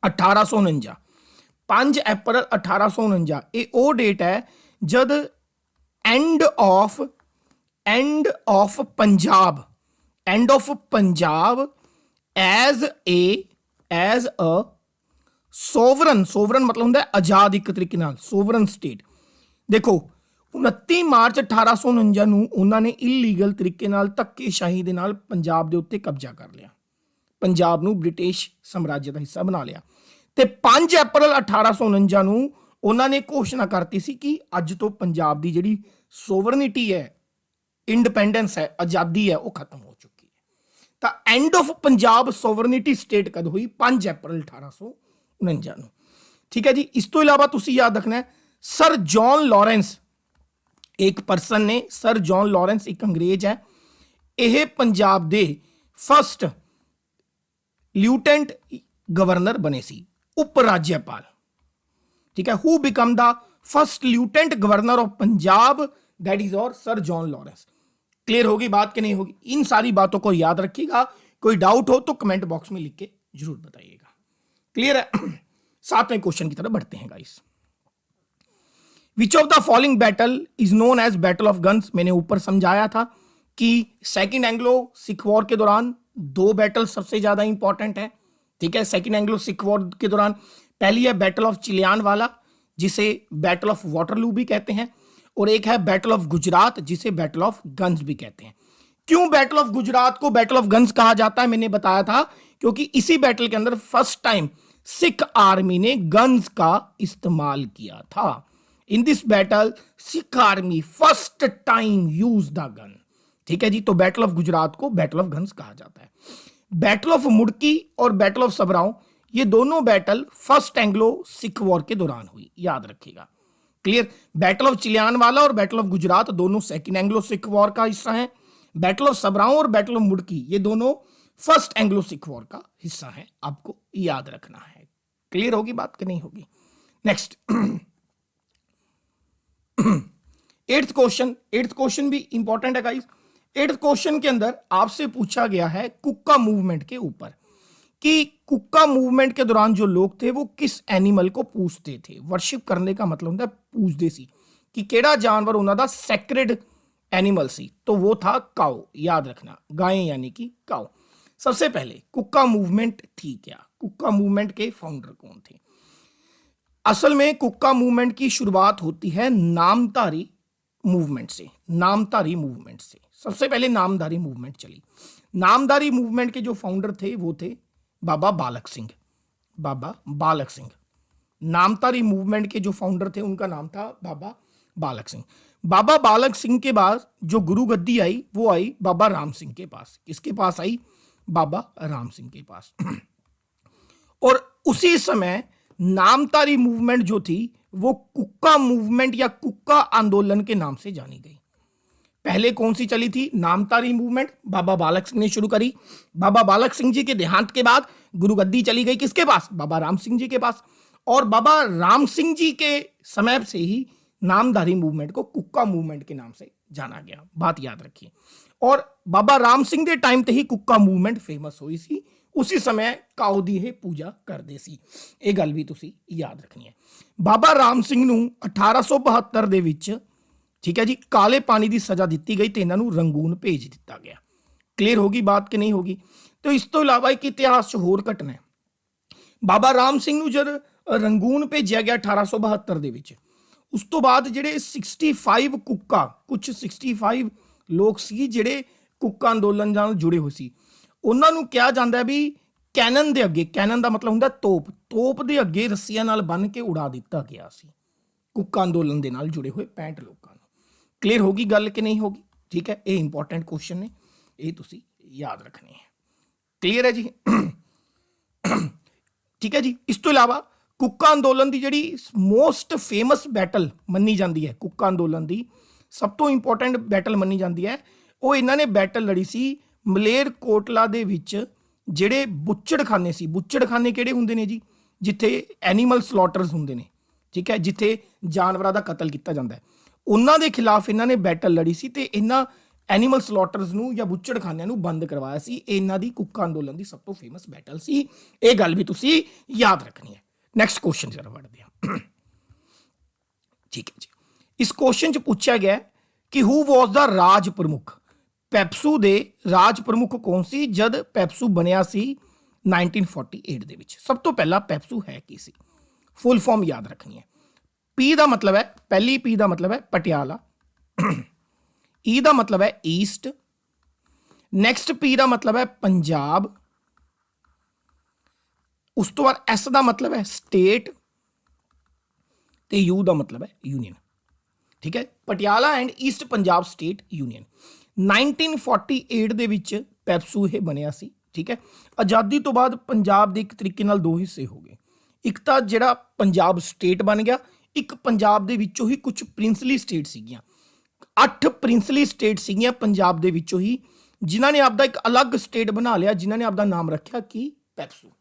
1849 5 अप्रैल 1849 ये वो डेट है the end of Punjab as a sovereign मतलब होंगे आजाद एक तरीके नाल सोवरन स्टेट। देखो 29 मार्च 1849 ਨੂੰ ਉਹਨਾਂ ਨੇ ਇਲੀਗਲ ਤਰੀਕੇ ਨਾਲ ਧੱਕੇਸ਼ਾਹੀ ਦੇ ਨਾਲ ਪੰਜਾਬ ਦੇ ਉੱਤੇ ਕਬਜ਼ਾ ਕਰ ਲਿਆ, ਪੰਜਾਬ ਨੂੰ ਬ੍ਰਿਟਿਸ਼ ਸਾਮਰਾਜ ਦਾ ਹਿੱਸਾ ਬਣਾ ਲਿਆ ਤੇ 5 ਅਪ੍ਰੈਲ 1849 ਨੂੰ ਉਹਨਾਂ ਨੇ ਘੋਸ਼ਣਾ ਕਰਤੀ ਸੀ ਕਿ ਅੱਜ ਤੋਂ ਪੰਜਾਬ ਦੀ ਜਿਹੜੀ ਸੋਵਰਨਿਟੀ ਹੈ, ਇੰਡੀਪੈਂਡੈਂਸ ਹੈ, ਆਜ਼ਾਦੀ ਹੈ, ਉਹ ਖਤਮ ਹੋ ਚੁੱਕੀ ਹੈ। ਤਾਂ end of Punjab sovereignty state ਕਦ ਹੋਈ? 5 ਅਪ੍ਰੈਲ 1849 ਨੂੰ। ਠੀਕ ਹੈ ਜੀ। ਇਸ ਤੋਂ ਇਲਾਵਾ ਤੁਸੀਂ ਯਾਦ ਰੱਖਣਾ ਸਰ ਜੌਨ ਲਾਰੈਂਸ एक परसन ने, सर जॉन लॉरेंस एक अंग्रेज है, यह पंजाब दे फर्स्ट लिeutenant गवर्नर बने सी, उप राज्यपाल। ठीक है। Who became the first lieutenant governor of Punjab? That is और सर जॉन लॉरेंस। क्लियर होगी बात कि नहीं होगी? इन सारी बातों को याद रखिएगा। कोई डाउट हो तो कमेंट बॉक्स में लिख के जरूर बताइएगा। क्लियर है? 7वें क्वेश्चन की तरफ बढ़ते हैं guys. Which of the following battle is known as battle of guns? मैंने ऊपर समझाया था कि सेकेंड एंग्लो सिख वॉर के दौरान 2 बैटल सबसे ज्यादा इंपॉर्टेंट है। ठीक है। सेकेंड एंग्लो सिख वॉर के दौरान पहली है बैटल ऑफ चिलियानवाला, जिसे बैटल ऑफ वाटरलू भी कहते हैं, और एक है बैटल ऑफ गुजरात, जिसे बैटल ऑफ गन्स भी कहते हैं। क्यों बैटल ऑफ गुजरात को बैटल ऑफ गन्स कहा जाता है? मैंने बताया था क्योंकि इसी बैटल के अंदर फर्स्ट टाइम सिख आर्मी ने गन्स का इस्तेमाल किया था। In this battle Sikh army first time use the gun. ठीक है जी। तो बैटल ऑफ गुजरात को बैटल ऑफ गन्स कहा जाता है। बैटल ऑफ मुड़की और बैटल ऑफ सबराओं, ये दोनों battle first Anglo Sikh war के दौरान हुई, याद रखिएगा। क्लियर? बैटल ऑफ चिलियानवाला और बैटल ऑफ गुजरात दोनों सेकेंड एंग्लो सिख वॉर का हिस्सा है। बैटल ऑफ सबराओं और बैटल ऑफ मुड़की ये दोनों फर्स्ट एंग्लो सिख वॉर का हिस्सा है, आपको याद रखना है। क्लियर होगी बात कि नहीं होगी? नेक्स्ट 8th क्वेश्चन भी इंपॉर्टेंट है गाइस। 8th क्वेश्चन के अंदर आपसे पूछा गया है कुक्का मूवमेंट के ऊपर कि कुक्का मूवमेंट के दौरान जो लोग थे वो किस एनिमल को पूजते थे। वर्शिप करने का मतलब होता है पूजते सी कि केड़ा जानवर उन्होंने दा सैक्रेड एनिमल सी, तो वो था काऊ। याद रखना, गाय यानी कि काऊ। सबसे पहले कुक्का मूवमेंट थी क्या? कुक्का मूवमेंट के फाउंडर कौन थे? असल में कुक्का मूवमेंट की शुरुआत होती है नामधारी मूवमेंट से। सबसे पहले नामधारी मूवमेंट चली। नामधारी मूवमेंट के जो फाउंडर थे वो थे बाबा बालक सिंह। नामधारी मूवमेंट के जो फाउंडर थे उनका नाम था बाबा बालक सिंह। बाबा बालक सिंह के बाद जो गुरु गद्दी आई वो आई बाबा राम सिंह के पास। किसके पास आई? बाबा राम सिंह के पास। और उसी समय नामधारी मूवमेंट जो थी वो कुक्का मूवमेंट या कुक्का आंदोलन के नाम से जानी गई। पहले कौन सी चली थी? नामधारी मूवमेंट बाबा बालक सिंह ने शुरू करी। बाबा बालक सिंह जी के देहांत के बाद गुरुगद्दी चली गई किसके पास? बाबा राम सिंह जी के पास। और बाबा राम सिंह जी के समय से ही नामधारी मूवमेंट को कुक्का मूवमेंट के नाम से जाना गया। बात याद रखिए। और बाबा राम सिंह के टाइम ते ही कुक्का मूवमेंट फेमस हुई सी। उसी समय काऊ दी है पूजा करते सी। ये गल भी तुसी याद रखनी है। बाबा राम सिंह नूं 1872 दे विच, ठीक है जी, काले पानी की सज़ा दी गई तो इन्हों रंगून भेज दिता गया। क्लीयर होगी बात कि नहीं होगी? तो इस तो इलावा एक इतिहास च होर घटना है। बाबा राम सिंह नूं जद रंगून भेजा गया 1872 दे विच, उस तो बाद जिहड़े 65 कुक्का, कुछ 65 लोग सी जिहड़े कुक्का अंदोलन नाल जुड़े हुए सी, उन्हां नूं कहा जांदा भी कैनन दे अगे, कैनन का मतलब हुंदा तोप दे अगे रस्सियां नाल बन के उड़ा दिता गया सी कुक्का अंदोलन दे नाल जुड़े हुए 65 लोगों नूं। क्लीयर होगी गल कि नहीं होगी? ठीक है, ये इंपॉर्टेंट क्वेश्चन ने, ये तुसी याद रखने हैं। क्लीयर है जी? ठीक है जी। इस तो इलावा कुक्का अंदोलन की जिहड़ी मोस्ट फेमस बैटल मन्नी जाती है, कुक्का अंदोलन की सब तो इंपॉर्टेंट बैटल मन्नी जाती है, वो इन्होंने बैटल लड़ी सी मलेरकोटला दे विच जिहड़े बुच्चड़खाने सी। बुच्चड़खाने किहड़े हुंदे ने जी? जिथे एनीमल स्लॉटर्स हुंदे ने, ठीक है, जिथे जानवरां दा कतल किया जाता है, उन्हां दे खिलाफ इन्होंने बैटल लड़ी सी ते इन्हां एनीमल स्लॉटर्स नूं या बुच्चड़खानिਆਂ ਨੂੰ बंद करवाया सी। इन्हां दी कुक्का अंदोलन की सब तो फेमस बैटल सी। ये गल भी तुसी याद रखनी है। ਨੈਕਸਟ ਕੁਐਸਚਨ ਜਰਾ ਪੜ੍ਹਦੇ ਹਾਂ। ਠੀਕ ਹੈ ਜੀ, ਇਸ ਕੁਐਸਚਨ ਚ ਪੁੱਛਿਆ ਗਿਆ ਕਿ ਹੂ ਵਾਸ ਦਾ ਰਾਜ ਪ੍ਰਮੁੱਖ, ਪੈਪਸੂ ਦੇ ਰਾਜ ਪ੍ਰਮੁੱਖ ਕੌਣ ਸੀ ਜਦ ਪੈਪਸੂ ਬਣਿਆ ਸੀ 1948 ਦੇ ਵਿੱਚ। ਸਭ ਤੋਂ ਪਹਿਲਾਂ ਪੈਪਸੂ ਹੈ ਕੀ ਸੀ, ਫੁੱਲ ਫਾਰਮ ਯਾਦ ਰੱਖਣੀ ਹੈ। ਪੀ ਦਾ ਮਤਲਬ ਹੈ, ਪਹਿਲੀ ਪੀ ਦਾ ਮਤਲਬ ਹੈ ਪਟਿਆਲਾ, ਈ ਦਾ ਮਤਲਬ ਹੈ ਈਸਟ, ਨੈਕਸਟ ਪੀ ਦਾ ਮਤਲਬ ਹੈ ਪੰਜਾਬ, ਉਸ ਤੋਂ ਬਾਅਦ ਐਸ ਦਾ ਮਤਲਬ ਹੈ ਸਟੇਟ ਤੇ ਯੂ ਦਾ ਮਤਲਬ ਹੈ ਯੂਨੀਅਨ। ਠੀਕ ਹੈ, Patiala and East Punjab state union. 1948 ਦੇ ਵਿੱਚ ਪੈਪਸੂ ਇਹ ਬਣਿਆ ਸੀ। ਠੀਕ ਹੈ, ਆਜ਼ਾਦੀ ਤੋਂ ਬਾਅਦ ਪੰਜਾਬ ਦੇ ਇੱਕ ਤਰੀਕੇ ਨਾਲ ਦੋ ਹਿੱਸੇ ਹੋ ਗਏ, ਇੱਕ ਤਾਂ ਜਿਹੜਾ ਪੰਜਾਬ ਸਟੇਟ ਬਣ ਗਿਆ, ਇੱਕ ਪੰਜਾਬ ਦੇ ਵਿੱਚੋਂ ਹੀ ਕੁਝ ਪ੍ਰਿੰਸਲੀ ਸਟੇਟ ਸੀਗੀਆਂ, 8 ਪ੍ਰਿੰਸਲੀ ਸਟੇਟ ਸੀਗੀਆਂ ਪੰਜਾਬ ਦੇ ਵਿੱਚੋਂ ਹੀ, ਜਿਨ੍ਹਾਂ ਨੇ ਆਪਦਾ ਇੱਕ ਅਲੱਗ ਸਟੇਟ ਬਣਾ ਲਿਆ, ਜਿਨ੍ਹਾਂ ਨੇ ਆਪਦਾ ਨਾਮ ਰੱਖਿਆ ਕੀ, ਪੈਪਸੂ।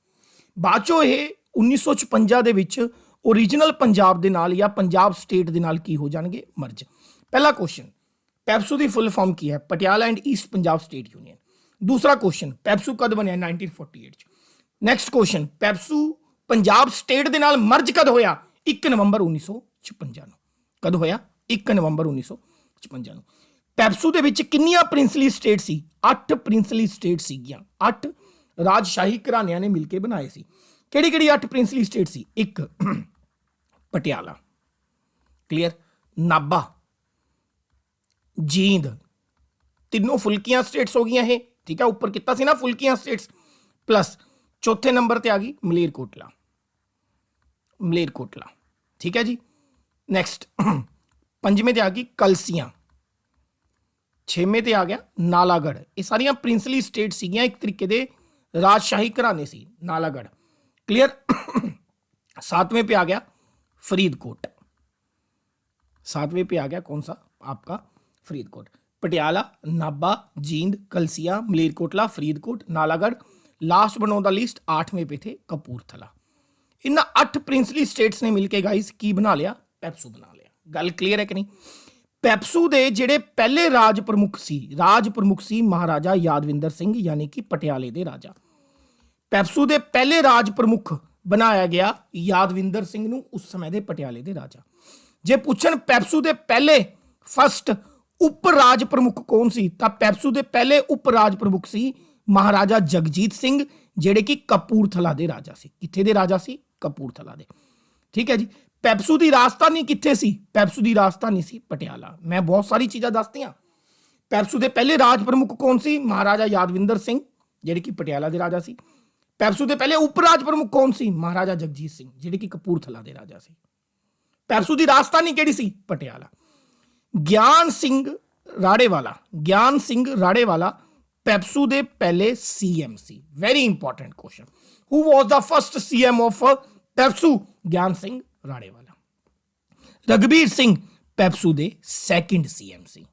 ਬਾਅਦ ਚੋਂ ਇਹ 1956 ਦੇ ਵਿੱਚ ਓਰੀਜਨਲ ਪੰਜਾਬ ਦੇ ਨਾਲ ਜਾਂ ਪੰਜਾਬ ਸਟੇਟ ਦੇ ਨਾਲ ਕੀ ਹੋ ਜਾਣਗੇ, ਮਰਜ। ਪਹਿਲਾ ਕੁਐਸਚਨ, ਪੈਪਸੂ ਦੀ ਫੁੱਲ ਫਾਰਮ ਕੀ ਹੈ, Patiala and East Punjab state union. ਦੂਸਰਾ ਕੁਐਸਚਨ, ਪੈਪਸੂ ਕਦ ਬਣਿਆ, 1948 ਚ। Next question, PEPSU Punjab state ਦੇ ਨਾਲ ਮਰਜ ਕਦ ਹੋਇਆ, 1 ਨਵੰਬਰ 1956 ਨੂੰ। ਕਦ ਹੋਇਆ, 1 ਨਵੰਬਰ 1956 ਨੂੰ। ਪੈਪਸੂ ਦੇ ਵਿੱਚ ਕਿੰਨੀਆਂ ਪ੍ਰਿੰਸਲੀ ਸਟੇਟ ਸੀ, 8 ਪ੍ਰਿੰਸਲੀ ਸਟੇਟ ਸੀਗੀਆਂ, 8 ਰਾਜਸ਼ਾਹੀ ਘਰਾਣਿਆਂ ਨੇ ਮਿਲ ਕੇ ਬਣਾਏ ਸੀ। ਕਿਹੜੀ ਕਿਹੜੀ 8 ਪ੍ਰਿੰਸਲੀ ਸਟੇਟ ਸੀ, ਇੱਕ ਪਟਿਆਲਾ, ਕਲੀਅਰ, ਨਾਭਾ, ਜੀਂਦ, ਤਿੰਨੋਂ ਫੁਲਕੀਆਂ ਸਟੇਟਸ ਹੋ ਗਈਆਂ ਇਹ। ਠੀਕ ਹੈ, ਉੱਪਰ ਕੀਤਾ ਸੀ ਨਾ ਫੁਲਕੀਆਂ ਸਟੇਟਸ, ਪਲੱਸ ਚੌਥੇ ਨੰਬਰ ਤੇ ਆ ਗਈ ਮਲੇਰਕੋਟਲਾ, ਮਲੇਰਕੋਟਲਾ। ਠੀਕ ਹੈ ਜੀ, ਨੈਕਸਟ ਪੰਜਵੇਂ ਤੇ ਆ ਗਈ ਕਲਸੀਆਂ, ਛੇਵੇਂ ਤੇ ਆ ਗਿਆ ਨਾਲਾਗੜ੍ਹ। ਇਹ ਸਾਰੀਆਂ ਪ੍ਰਿੰਸਲੀ ਸਟੇਟ ਸੀਗੀਆਂ, ਇੱਕ ਤਰੀਕੇ ਦੇ ਰਾਜਸ਼ਾਹੀ ਘਰਾਣੇ ਸੀ ਨਾਲਾਗੜ੍ਹ, क्लियर। 7वें पे आ गया फरीदकोट, 7वें पे आ गया कौन सा आपका फरीदकोट। पटियाला, नाभा, जींद, कलसिया, मलेरकोटला, फरीदकोट, नालागढ़। लास्ट बन ऑन द लिस्ट 8वें पे थे कपूरथला। इन 8 प्रिंसली स्टेट्स ने मिलके गाइस की बना लिया, पैप्सू बना लिया। गल क्लीयर है कि नहीं। पैप्सू दे जेड़े पहले राज प्रमुख सी महाराजा यादविंदर सिंह यानी कि पटियाले दे राजा। पैप्सू दे पहले राज प्रमुख बनाया गया यादविंदर सिंह नूं, उस समय दे पटियाले दे राजा। जे पुछन पैप्सू दे पहले फर्स्ट उप राज प्रमुख कौन सी, तां पैप्सू दे पहले उप राज प्रमुख सी महाराजा जगजीत सिंह, जेड़े कि कपूरथला दे राजा सी। कित्थे दे राजा सी, कपूरथला दे। ठीक है जी। पैप्सू दी राजधानी कित्थे सी, पैप्सू दी राजधानी सी पटियाला। मैं बहुत सारी चीज़ां दसदियां। पैप्सू दे पहले राज प्रमुख कौन सी, महाराजा यादविंदर सिंह, जेड़े कि पटियाला दे राजा सी। पैप्सू दे पहले उपराज प्रमुख कौन सी, महाराजा जगजीत सिंह, जेड़े कि कपूरथला दे राजा सी। पैप्सू दी राजधानी केड़ी सी, पटियाला। ज्ञान सिंह राड़ेवाला पैप्सू दे पहले सीएम सी। Very important question, who was the first CM of PEPSU, Gyan Singh राड़ेवाला। रघबीर सिंह पैप्सू दे सेकंड सीएम सी।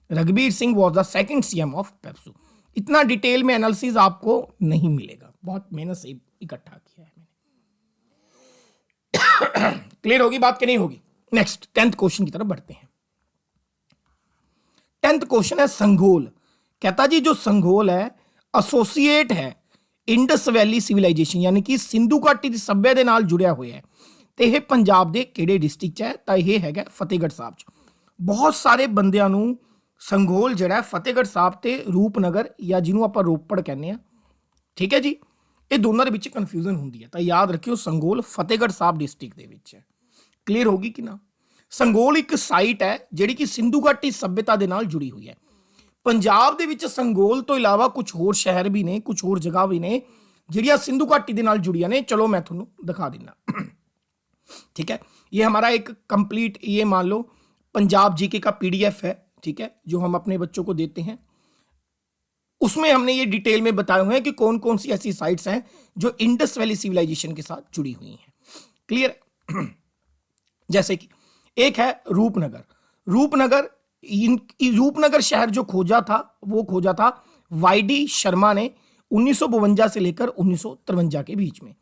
Raghbir Singh was the second CM of PEPSU. इतना डिटेल में एनालिसिस आपको नहीं मिलेगा, बहुत मेहनत से इकट्ठा किया है मैंने। क्लियर होगी बात कि नहीं होगी। नेक्स्ट 10th क्वेश्चन की तरफ बढ़ते हैं। 10th क्वेश्चन है संघोल। कहता जी जो संघोल है एसोसिएट है इंडस वैली सिविलाइजेशन यानी कि सिंधु घाटी की सभ्यता के नाल जुड़िया हुआ है, तो यह पंजाब के किहड़े डिस्ट्रिक्ट है, तो यह है फतेहगढ़ साहब च। बहुत सारे बंदियां नूं संघोल जिहड़ा फतेहगढ़ साहब ते रूपनगर या जिन्हों आप रोपड़ कहने हैं, ठीक है जी, ये दोनों के बीच कन्फ्यूजन होंदी है। तो याद रखियो संघोल फतेहगढ़ साहब डिस्ट्रिक्ट के विच है। क्लीयर होगी कि ना। संघोल एक साइट है जिहड़ी कि सिंधु घाटी सभ्यता के नाल जुड़ी हुई है। पंजाब दे विच संघोल तो इलावा कुछ होर शहर भी ने, कुछ होर जगह भी ने जिहड़ियां सिंधु घाटी के नाल जुड़ियां ने। चलो मैं तुहानूं दिखा दिना। ठीक है, ये हमारा एक कंप्लीट, ये मान लो पंजाब जीके का PDF है, ठीक है, जो हम अपने बच्चों को देते हैं। उसमें हमने ये डिटेल में बताए हुए हैं कि कौन कौन सी ऐसी साइट्स हैं जो इंडस वैली सिविलाइजेशन के साथ जुड़ी हुई हैं। क्लियर। जैसे कि एक है रूपनगर। रूपनगर शहर जो खोजा था वो खोजा था YD शर्मा ने 1952 से लेकर 1953 के बीच में,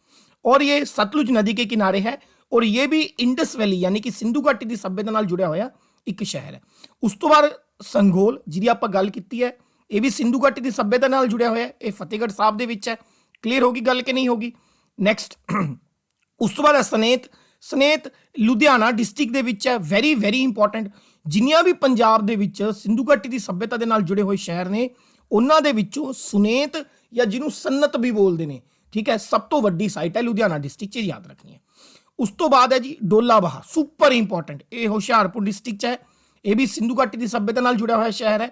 और ये सतलुज नदी के किनारे है, और ये भी इंडस वैली यानी कि सिंधु घाटी की सभ्यता नाल जुड़िया होया एक शहर है। उस तो बाद संघोल जिहदी आपां गल कीती है, ये भी सिंधु घाटी की सभ्यता नाल जुड़िया होया, ये फतेहगढ़ साहब दे विच है। क्लीयर होगी गल कि नहीं होगी। नैक्सट ਉਸ ਤੋਂ ਬਾਅਦ ਹੈ ਸਨੇਤ। ਸਨੇਤ ਲੁਧਿਆਣਾ ਡਿਸਟ੍ਰਿਕਟ ਦੇ ਵਿੱਚ ਹੈ। Very very important. ਜਿੰਨੀਆਂ ਵੀ ਪੰਜਾਬ ਦੇ ਵਿੱਚ ਸਿੰਧੂ ਘਾਟੀ ਦੀ ਸੱਭਿਅਤਾ ਦੇ ਨਾਲ ਜੁੜੇ ਹੋਏ ਸ਼ਹਿਰ ਨੇ, ਉਹਨਾਂ ਦੇ ਵਿੱਚੋਂ ਸੁਨੇਤ ਜਾਂ ਜਿਹਨੂੰ ਸਨਤ ਵੀ ਬੋਲਦੇ ਨੇ, ਠੀਕ ਹੈ, ਸਭ ਤੋਂ ਵੱਡੀ ਸਾਈਟ ਹੈ ਲੁਧਿਆਣਾ ਡਿਸਟ੍ਰਿਕਟ 'ਚ, ਯਾਦ ਰੱਖਣੀ ਹੈ। ਉਸ ਤੋਂ ਬਾਅਦ ਹੈ ਜੀ ਡੋਲਾਬਾਹਾ, ਸੁਪਰ ਇੰਪੋਰਟੈਂਟ। ਇਹ ਹੁਸ਼ਿਆਰਪੁਰ ਡਿਸਟ੍ਰਿਕਟ 'ਚ ਹੈ। ਇਹ ਵੀ ਸਿੰਧੂ ਘਾਟੀ ਦੀ ਸੱਭਿਅਤਾ ਨਾਲ ਜੁੜਿਆ ਹੋਇਆ ਸ਼ਹਿਰ ਹੈ।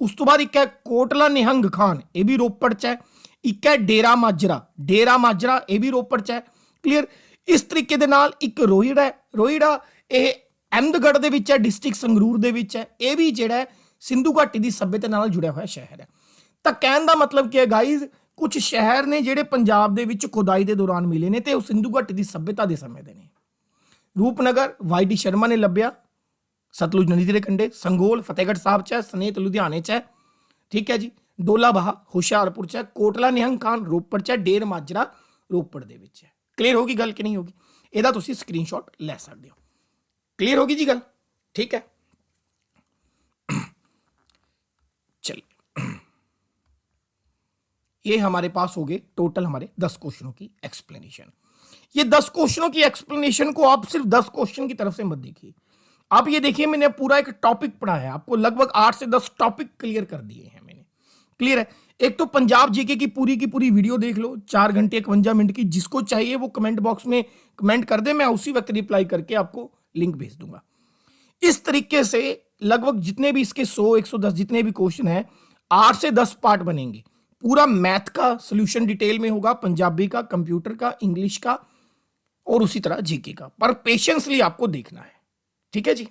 ਉਸ ਤੋਂ ਬਾਅਦ ਇੱਕ ਹੈ ਕੋਟਲਾ ਨਿਹੰਗ ਖਾਨ, ਇਹ ਵੀ ਰੋਪੜ 'ਚ ਹੈ। ਇੱਕ ਹੈ ਡੇਰਾ ਮਾਜਰਾ, ਡੇਰਾ ਮਾਜਰਾ ਇਹ ਵੀ ਰੋਪੜ 'ਚ ਹੈ। ਕਲੀਅਰ। ਇਸ ਤਰੀਕੇ ਦੇ ਨਾਲ ਇੱਕ ਰੋਹਿੜਾ ਹੈ। ਰੋਹਿੜਾ ਇਹ ਅਹਿਮਦਗੜ੍ਹ ਦੇ ਵਿੱਚ ਹੈ, ਡਿਸਟ੍ਰਿਕਟ ਸੰਗਰੂਰ ਦੇ ਵਿੱਚ ਹੈ। ਇਹ ਵੀ ਜਿਹੜਾ ਹੈ ਸਿੰਧੂ ਘਾਟੀ ਦੀ ਸੱਭਿਅਤਾ ਨਾਲ ਜੁੜਿਆ ਹੋਇਆ ਸ਼ਹਿਰ ਹੈ। ਤਾਂ ਕਹਿਣ ਦਾ ਮਤਲਬ ਕੀ ਹੈ ਗਾਈਜ਼, ਕੁਝ ਸ਼ਹਿਰ ਨੇ ਜਿਹੜੇ ਪੰਜਾਬ ਦੇ ਵਿੱਚ ਖੁਦਾਈ ਦੇ ਦੌਰਾਨ ਮਿਲੇ ਨੇ ਤੇ ਉਹ ਸਿੰਧੂ ਘਾਟੀ ਦੀ ਸੱਭਿਅਤਾ ਦੇ ਸਮੇਂ ਦੇ ਨੇ। ਰੂਪਨਗਰ ਵਾਈ.ਡੀ. ਸ਼ਰਮਾ ਨੇ ਲੱਭਿਆ, ਸਤਲੁਜ ਨਦੀ ਦੇ ਕੰਢੇ। ਸੰਗੋਲ ਫਤਿਹਗੜ੍ਹ ਸਾਹਿਬ 'ਚ ਹੈ। ਸਨੇਤ ਲੁਧਿਆਣੇ 'ਚ ਹੈ, ਠੀਕ ਹੈ ਜੀ। ਡੋਲਾਬਾਹਾ ਹੁਸ਼ਿਆਰਪੁਰ 'ਚ ਹੈ। ਕੋਟਲਾ ਨਿਹੰਗ ਖਾਨ ਰੋਪੜ 'ਚ ਹੈ। ਡੇਰ ਮਾਜਰਾ ਰੋਪੜ ਦੇ ਵਿੱਚ ਹੈ। ਕਲੀਅਰ ਹੋ ਗਈ ਗੱਲ ਕਿ ਨਹੀਂ ਹੋਗੀ? ਇਹਦਾ ਤੁਸੀਂ ਸਕਰੀਨਸ਼ਾਟ ਲੈ ਸਕਦੇ ਹੋ। क्लियर होगी जी गल, ठीक है। चलिए, ये हमारे पास हो गए टोटल हमारे 10 क्वेश्चनों की एक्सप्लेनेशन। ये 10 क्वेश्चनों की एक्सप्लेनेशन को आप सिर्फ 10 क्वेश्चन की तरफ से मत देखिए, आप ये देखिए मैंने पूरा एक टॉपिक पढ़ा है, आपको लगभग 8 से 10 टॉपिक क्लियर कर दिए हैं मैंने। क्लियर है? एक तो पंजाब जीके की पूरी वीडियो देख लो, 4 घंटे 51 मिनट की। जिसको चाहिए वो कमेंट बॉक्स में कमेंट कर दे, मैं उसी वक्त रिप्लाई करके आपको लिंक भेज दूंगा। इस तरीके से लगभग जितने भी इसके 100 110 जितने भी क्वेश्चन हैं, 8 से 10 पार्ट बनेंगे। पूरा मैथ का सॉल्यूशन डिटेल में होगा, पंजाबी का, कंप्यूटर का, इंग्लिश का और उसी तरह जीके का। पर पेशेंसली आपको देखना है, ठीक है जी।